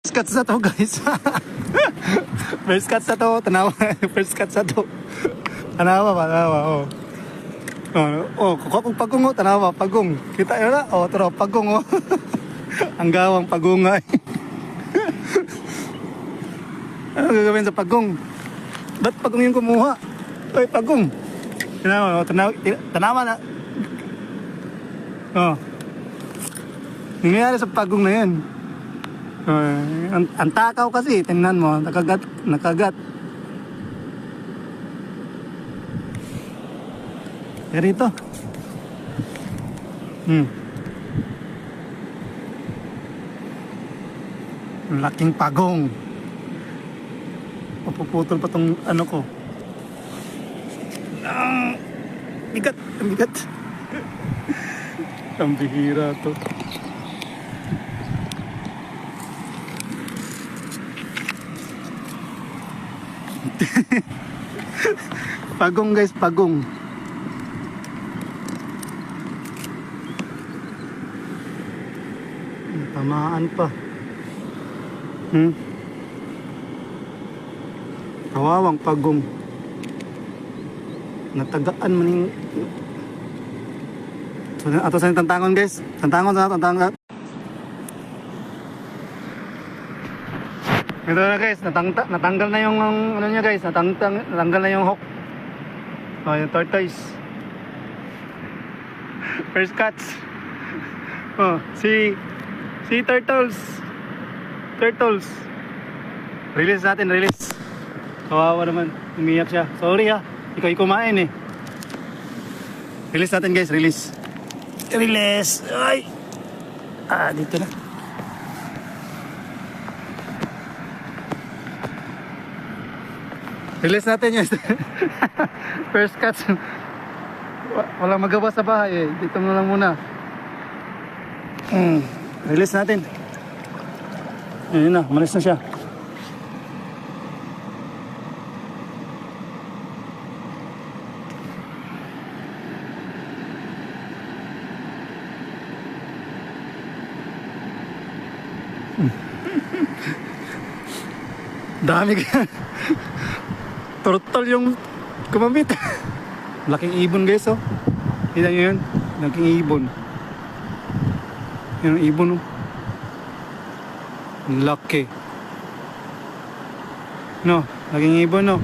First cut sa to guys. First cut sa to, tanawa. First cut sa to. Tanawa ba, tanawa, oh. Kung pagong, oh, tanawa, pagong. Kita yun na, oh, taro, pagong, oh. Ang gawang pagungay. Ano gagawin sa pagong? Ba't pagong yung kumuha? Oy, pagong. Tanawa, oh, tanawa na. Oh. Nangyayari sa pagong na yan. Ang takaw kasi, tingnan mo, nakagat. Kaya rito. Laking pagong. Papuputol pa tong ano ko. Bigat, ang bigat. Ang bihira to. Pagong guys, pagong. Tamaan pa. Kawawang pagong. Natagaan man yung... Ato sa tantangon guys. Tantangon. Ito na guys, natanggal na yung ano niya guys, natanggal na yung hook. Oh, yung tortoise. First cuts. Oh, si turtles. Release natin, release. Kawawa naman, umiyak siya. Sorry ha, ikaw kumain eh. Release natin guys, release. Release. Ay. Dito na. Release natin yun. First cuts. Walang magawa sa bahay eh. Dito na lang muna. Release natin. Ayun na, malis na siya. Dami ka. Turtle yung kumamit. Laking ibon guys oh. Kita nyo yun? Laking ibon. Yan ang ibon oh. Laki. No, laking ibon oh.